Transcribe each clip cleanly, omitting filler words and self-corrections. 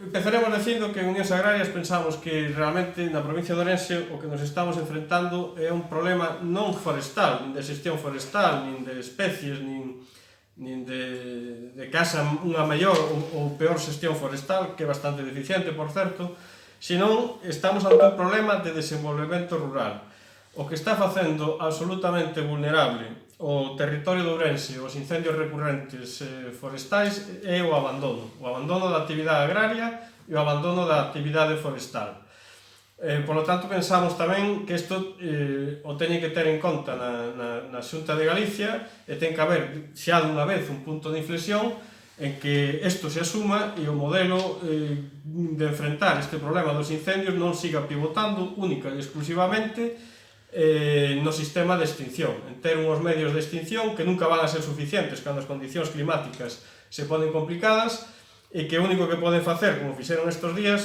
Empezaremos dicindo que en Unións Agrarias pensamos que realmente na provincia de Ourense o que nos estamos enfrentando é un problema non forestal, nin de xestión forestal, nin de especies, nin de que haxa unha maior ou peor xestión forestal, que é bastante deficiente, por certo, senón estamos ante un problema de desenvolvemento rural. O que está facendo absolutamente vulnerable o territorio de Ourense, os incendios recurrentes forestais, é o abandono da actividade agraria e o abandono da actividade forestal. Por lo tanto, pensamos tamén que isto o teñen que ter en conta na Xunta de Galicia e ten que haber xa dunha vez un punto de inflexión en que isto se asuma e o modelo de enfrentar este problema dos incendios non siga pivotando única e exclusivamente no sistema de extinción, en ter unhos medios de extinción que nunca van a ser suficientes cando as condicións climáticas se ponen complicadas e que o único que poden facer, como fixeron estes días,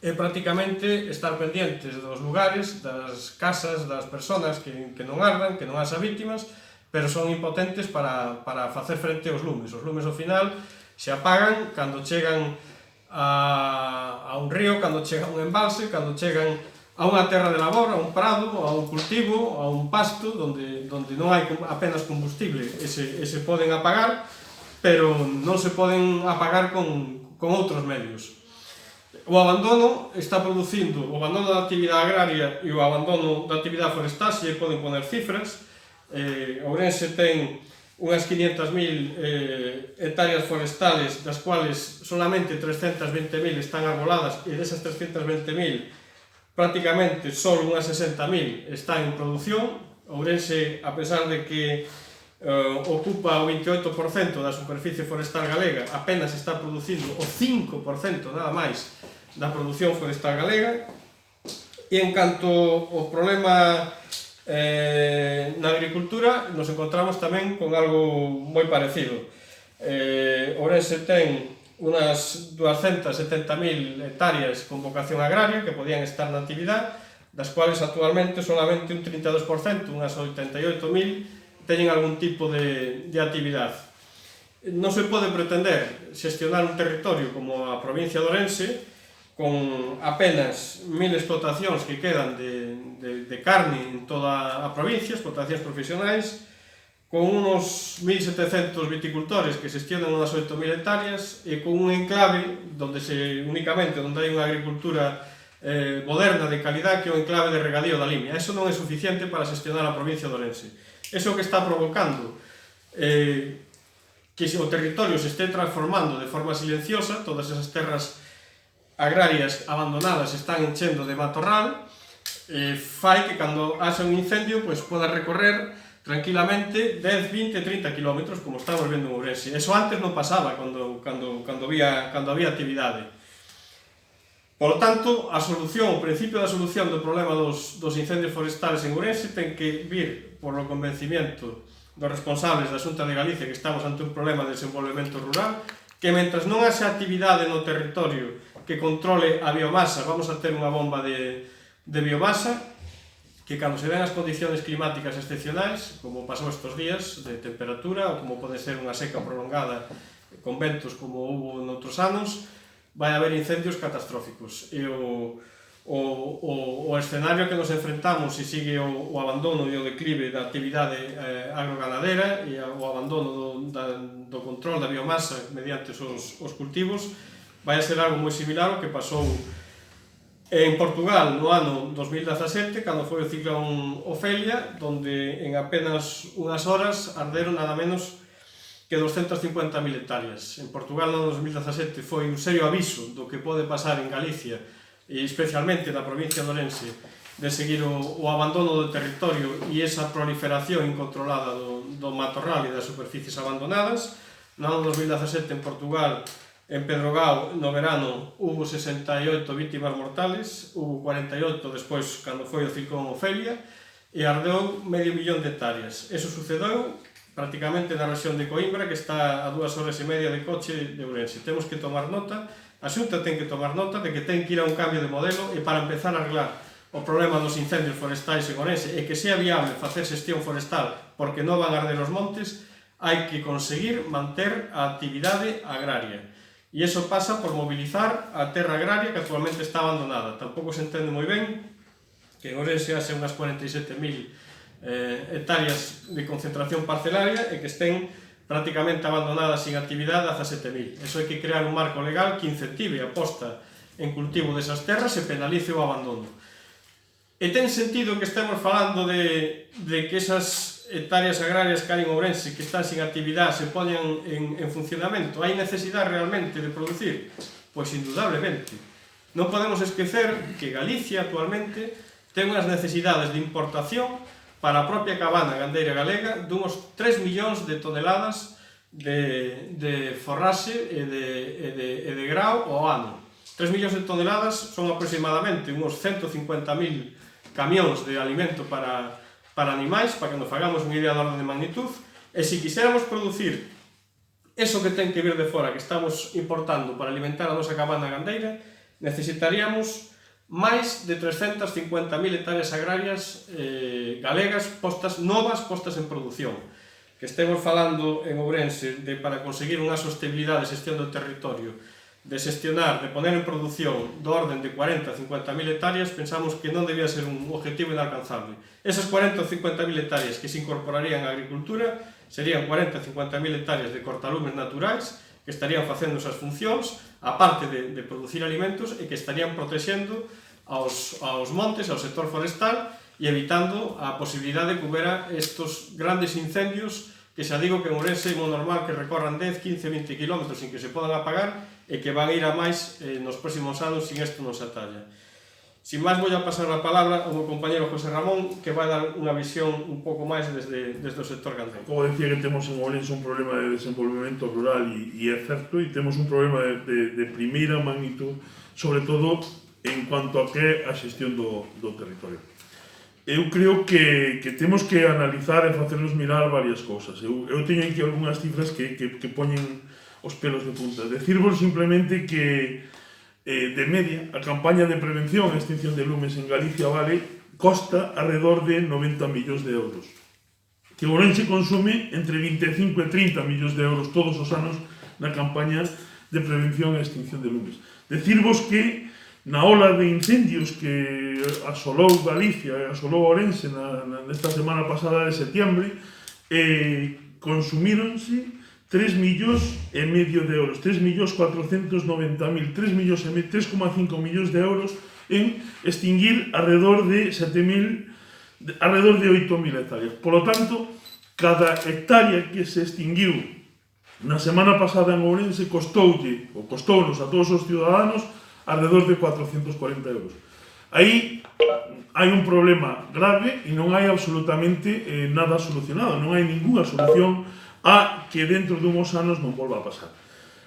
é prácticamente estar pendientes dos lugares, das casas, das persoas que non ardan, que non haxa vítimas, pero son impotentes para facer frente aos lumes. Os lumes ao final se apagan cando chegan a un río, cando chegan a un embalse, cando chegan a unha terra de labor, a un prado, a un cultivo, a un pasto, donde non hai apenas combustible e se poden apagar, pero non se poden apagar con outros medios. O abandono está producindo, o abandono da actividade agraria e o abandono da actividade forestal, se poden poner cifras. Ourense ten unhas 500.000 hectáreas forestales, das cuales solamente 320.000 están arboladas, e desas 320.000 prácticamente só unhas 60.000 están en produción. Ourense, a pesar de que ocupa o 28% da superficie forestal galega, apenas está producindo o 5% nada máis da produción forestal galega. E en canto ao problema na agricultura, nos encontramos tamén con algo moi parecido. Ourense ten unhas 270.000 hectáreas con vocación agraria que podían estar na actividade, das cuales actualmente solamente un 32%, unhas 88.000, teñen algún tipo de actividade. Non se pode pretender xestionar un territorio como a provincia de Ourense con apenas 1.000 explotacións que quedan de carne en toda a provincia, explotacións profesionais, con unos 1.700 viticultores que xestionan unhas 8.000 hectáreas e con un enclave únicamente onde hai unha agricultura moderna de calidad, que é o enclave de regadío da Limia. Eso non é suficiente para xestionar a provincia de Ourense. Eso que está provocando que o territorio se este transformando de forma silenciosa, todas esas terras agrarias abandonadas están enchendo de matorral, fai que cando haxa un incendio poda recorrer tranquilamente 10, 20, 30 km, como estamos vendo en Ourense. Eso antes non pasaba cando había actividade. Por lo tanto, o principio da solución do problema dos incendios forestales en Ourense ten que vir por o convencimiento dos responsables da Xunta de Galicia que estamos ante un problema de desenvolvemento rural, que mentras non haxa actividade no territorio que controle a biomasa, vamos a ter unha bomba de biomasa, que cando se ven as condicións climáticas excepcionais, como pasou estes días de temperatura, ou como pode ser unha seca prolongada con ventos como houve noutros anos, vai haber incendios catastróficos. E o escenario que nos enfrentamos, se sigue o abandono e o declive da actividade agroganadera e o abandono do control da biomasa mediante os cultivos, vai a ser algo moi similar ao que pasou en Portugal no ano 2017, cando foi o ciclón Ofelia, donde en apenas unhas horas arderon nada menos que 250.000 hectáreas. En Portugal no ano 2017 foi un serio aviso do que pode pasar en Galicia, e especialmente na provincia de Ourense, de seguir o abandono do territorio e esa proliferación incontrolada do matorral e das superficies abandonadas. No ano 2017 en Portugal, en Pedrogao, no verano, hubo 68 vítimas mortales, hubo 48 despois cando foi o ciclón Ofelia, e ardeu 500.000 de hectáreas. Eso sucedeu prácticamente na rexión de Coimbra, que está a 2 horas e media de coche de Ourense. Temos que tomar nota, a Xunta ten que tomar nota de que ten que ir a un cambio de modelo, e para empezar a arreglar o problema dos incendios forestais en Ourense e que sea viable facer xestión forestal porque non van arder os montes, hai que conseguir manter a actividade agraria. E iso pasa por mobilizar a terra agraria que actualmente está abandonada. Tampouco se entende moi ben que en Ourense haxe unhas 47.000 hectáreas de concentración parcelaria e que estén prácticamente abandonadas sin actividade a 17.000. Eso hai que crear un marco legal que incentive a posta en cultivo desas terras e penalice o abandono. E ten sentido que estemos falando de que esas hectáreas agrarias que hai en Ourense que están sin actividade se poñan en funcionamento? Hai necesidade realmente de producir? Pois indudablemente. Non podemos esquecer que Galicia actualmente ten unhas necesidades de importación para a propia cabana gandeira galega dunhos 3 millóns de toneladas de forraxe e de grao ao ano. 3 millóns de toneladas son aproximadamente uns 150.000 camións de alimento para animais, para que nos fagamos unha idea de orden de magnitud, e se quixéramos producir eso que ten que vir de fora, que estamos importando para alimentar a nosa cabana gandeira, necesitaríamos máis de 350.000 hectáreas agrarias galegas novas postas en produción. Que estemos falando en Ourense para conseguir unha sostenibilidade de xestión do territorio, de xestionar, de poner en produción do orden de 40-50.000 hectáreas, pensamos que non debía ser un objetivo inalcanzable. Esas 40 ou 50.000 hectáreas que se incorporarían á agricultura serían 40-50.000 hectáreas de cortalumes naturais que estarían facendo esas funcións, aparte de producir alimentos, e que estarían protexendo aos montes, ao sector forestal, e evitando a posibilidade de que houbera estos grandes incendios que xa digo que en Ourense é moi normal que recorran 10, 15, 20 km sin que se podan apagar e que van a ir a máis nos próximos anos sin isto non se atalla. Sin máis, vou a pasar a palabra ao meu compañero José Ramón, que vai dar unha visión un pouco máis desde o sector gandeiro. Como decía, que temos en Ourense un problema de desenvolvemento rural e é certo, e temos un problema de primeira magnitud, sobre todo en cuanto a que a xestión do territorio. Eu creo que temos que analizar e facernos mirar varias cousas. Eu teño aquí algunhas cifras que poñen os pelos de punta. Decirvos simplemente que de media, a campaña de prevención e extinción de lumes en Galicia vale costa alrededor de 90 millóns de euros. Que Ourense consume entre 25 e 30 millóns de euros todos os anos na campaña de prevención e extinción de lumes. Decirvos que na ola de incendios que asolou Galicia e asolou Ourense nesta semana pasada de setiembre, consumíronse 3,5 millóns de euros, 3.490.000, 3,5 millóns de euros en extinguir alrededor de 8.000 hectáreas. Por lo tanto, cada hectárea que se extinguiu na semana pasada en Ourense costounos a todos os ciudadanos alrededor de 440 euros. Aí hai un problema grave e non hai absolutamente nada solucionado, non hai ninguna solución a que dentro de uns anos non volva a pasar.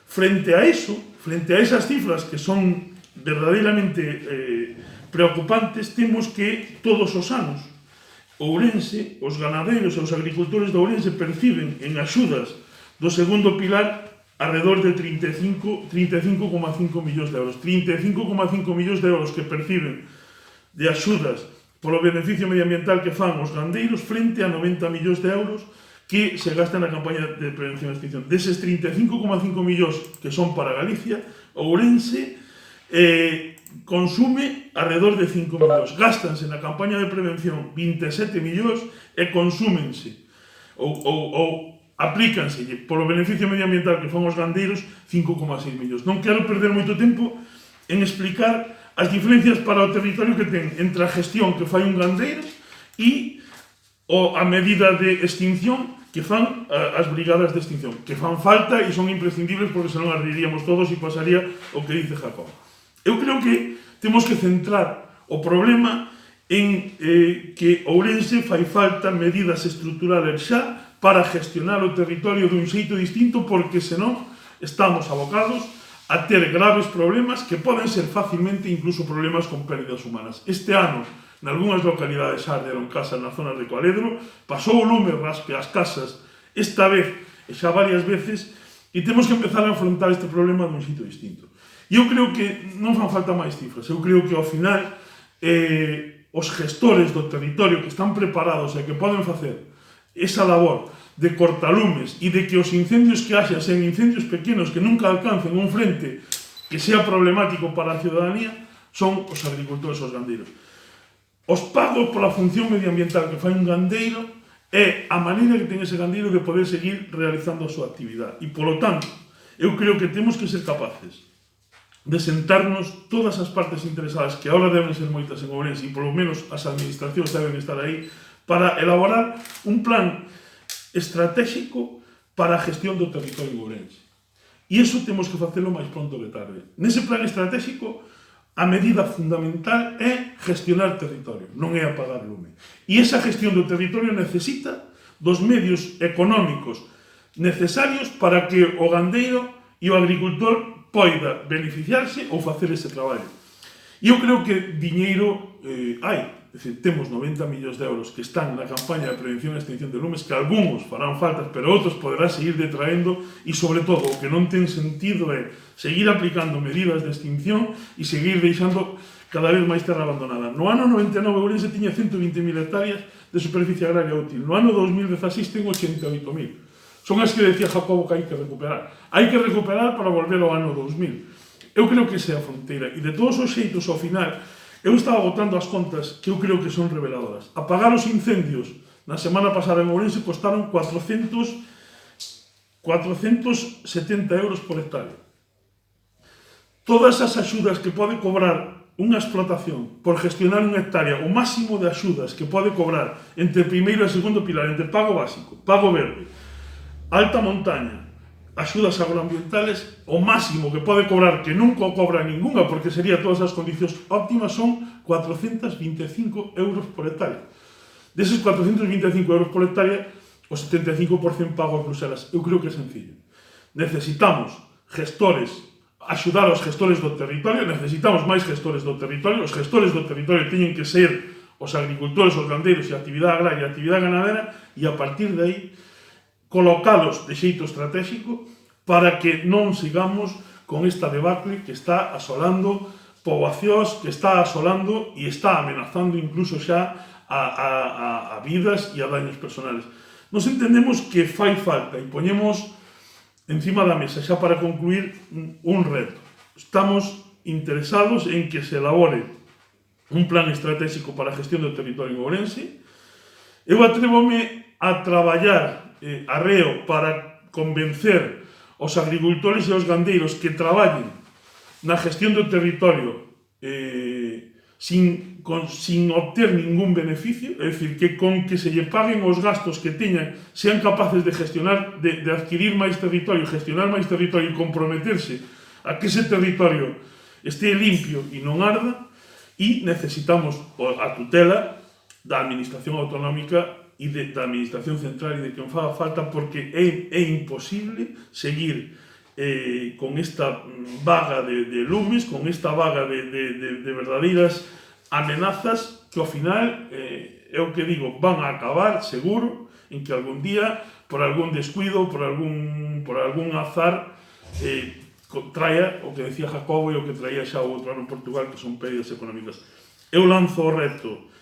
Frente a eso, frente a esas cifras que son verdadeiramente preocupantes, temos que todos os anos Ourense, os ganaderos e os agricultores de Ourense perciben en axudas do segundo pilar alrededor de 35,5 millóns de euros. 35,5 millóns de euros que perciben de axudas polo beneficio medioambiental que fan os gandeiros frente a 90 millóns de euros que se gastan na campaña de prevención e extinción. Deses 35,5 millóns que son para Galicia, Ourense consume alrededor de 5 millóns. Gástanse na campaña de prevención 27 millóns e consúmense ou aplícanse polo beneficio medioambiental que fan os gandeiros 5,6 millóns. Non quero perder moito tempo en explicar as diferencias para o territorio que ten entre a gestión que fai un gandeiro e a medida de extinción que fan as brigadas de extinción, que fan falta e son imprescindibles porque senón ardiríamos todos e pasaría o que dice Jacob. Eu creo que temos que centrar o problema en que Ourense fai falta medidas estruturales xa para gestionar o territorio dun xeito distinto, porque senón estamos abocados a ter graves problemas que poden ser facilmente incluso problemas con pérdidas humanas. Este ano, nalgúnas localidades arderon casas nas zonas de Coaledro, pasou o lume raspe as casas esta vez e xa varias veces, e temos que empezar a afrontar este problema dun xeito distinto. E eu creo que non fan falta máis cifras, eu creo que ao final os gestores do territorio que están preparados e que poden facer esa labor de cortalumes e de que os incendios que haxa sean incendios pequenos que nunca alcancen un frente que sea problemático para a ciudadanía son os agricultores e os gandeiros. Os pagos pola función medioambiental que fai un gandeiro é a maneira que ten ese gandeiro de poder seguir realizando a súa actividade. E, polo tanto, eu creo que temos que ser capaces de sentarnos todas as partes interesadas, que agora deben ser moitas en Ourense, e polo menos as administracións deben estar aí, para elaborar un plan estratégico para a gestión do territorio en Ourense. E iso temos que facelo máis pronto que tarde. Nese plan estratégico, a medida fundamental é gestionar territorio, non é apagar lume. E esa gestión do territorio necesita dos medios económicos necesarios para que o gandeiro e o agricultor poida beneficiarse ou facer ese traballo. E eu creo que diñeiro hai. É dicir, temos 90 millóns de euros que están na campaña de prevención e extinción de lumes, que algúns farán faltas, pero outros poderá seguir detraendo, e sobre todo, o que non ten sentido é seguir aplicando medidas de extinción e seguir deixando cada vez máis terra abandonada. No ano 99, Ourense tiña 120.000 hectáreas de superficie agraria útil. No ano 2016 ten 88.000. Son as que decía Jacobo que hai que recuperar. Hai que recuperar para volver ao ano 2000. Eu creo que esa é a fronteira. E de todos os xeitos, ao final, eu estaba botando as contas que eu creo que son reveladoras. Apagar os incendios na semana pasada en Ourense costaron 470 euros por hectárea. Todas as axudas que pode cobrar unha explotación por gestionar unha hectárea, o máximo de axudas que pode cobrar entre primeiro e segundo pilar, entre pago básico, pago verde, alta montaña, axudas agroambientales, o máximo que pode cobrar, que nunca cobra ninguna, porque sería todas as condicións óptimas, son 425 euros por hectárea. Deses 425 euros por hectárea, o 75% pago a Bruselas. Eu creo que é sencillo. Necesitamos gestores, axudar aos gestores do territorio, necesitamos máis gestores do territorio, os gestores do territorio teñen que ser os agricultores, os gandeiros e a actividade agraria e a actividade ganadera, e a partir de aí colocalos de xeito estratégico para que non sigamos con esta debacle que está asolando poboacións, que está asolando e está amenazando incluso xa a vidas e a daños personales. Nos entendemos que fai falta e poñemos encima da mesa xa para concluir un reto. Estamos interesados en que se elabore un plan estratégico para a gestión do territorio en Ourense. Eu atrévome a traballar arreo para convencer os agricultores e os gandeiros que traballen na gestión do territorio sin obter ningún beneficio, é dicir, que con que se lle paguen os gastos que teñan sean capaces de gestionar, de adquirir máis territorio, gestionar máis territorio e comprometerse a que ese territorio este limpio e non arda, e necesitamos a tutela da administración autonómica e da administración central e de quen faga falta, porque é imposible seguir con esta vaga de lumes, con esta vaga de verdadeiras amenazas que ao final, é o que digo, van a acabar seguro en que algún día, por algún descuido, por algún azar, traia o que decía Jacobo e o que traía xa o outro ano en Portugal, que son pérdidas económicas. Eu lanzo o reto.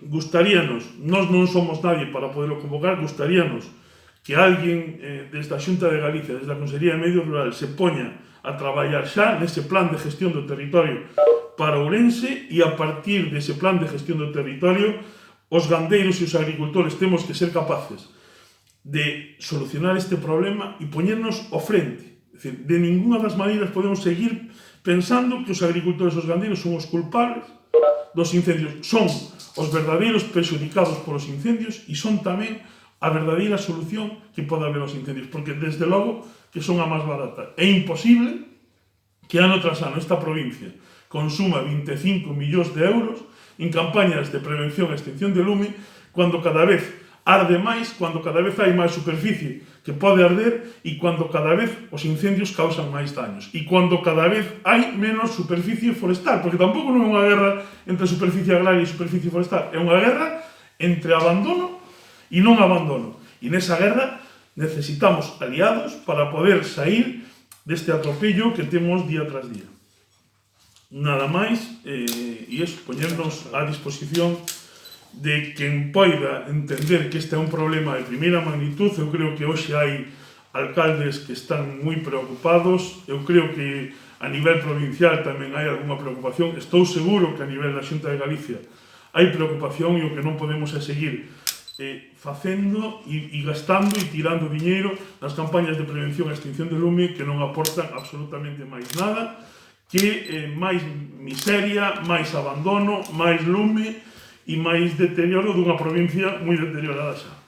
Gustaríanos, nós non somos nadie para poderlo convocar, gustaríanos que alguén desde a Xunta de Galicia, desde a Consellería de Medio Rural, se poña a traballar xa nese plan de gestión do territorio para Ourense, e a partir dese plan de gestión do territorio, os gandeiros e os agricultores temos que ser capaces de solucionar este problema e poñernos ao frente. É dicir, de ninguna das maneiras podemos seguir pensando que os agricultores e os gandeiros son os culpables dos incendios. Son os verdadeiros perxudicados polos incendios e son tamén a verdadeira solución que pode haber aos incendios, porque desde logo que son a máis barata. É imposible que ano tras ano esta provincia consuma 25 millóns de euros en campañas de prevención e extinción de lume, cando cada vez arde máis, cando cada vez hai máis superficie que pode arder e cando cada vez os incendios causan máis daños e cando cada vez hai menos superficie forestal, porque tampouco non é unha guerra entre superficie agraria e superficie forestal, é unha guerra entre abandono e non abandono, e nesa guerra necesitamos aliados para poder sair deste atropello que temos día tras día. Nada máis, e iso, poñernos á disposición de quen poida entender que este é un problema de primeira magnitud. Eu creo que hoxe hai alcaldes que están moi preocupados, eu creo que a nivel provincial tamén hai algunha preocupación, estou seguro que a nivel da Xunta de Galicia hai preocupación, e o que non podemos é seguir facendo e gastando e tirando diñeiro nas campañas de prevención e extinción de lume que non aportan absolutamente máis nada que máis miseria, máis abandono, máis lume e máis deterioro dunha provincia moi deteriorada xa.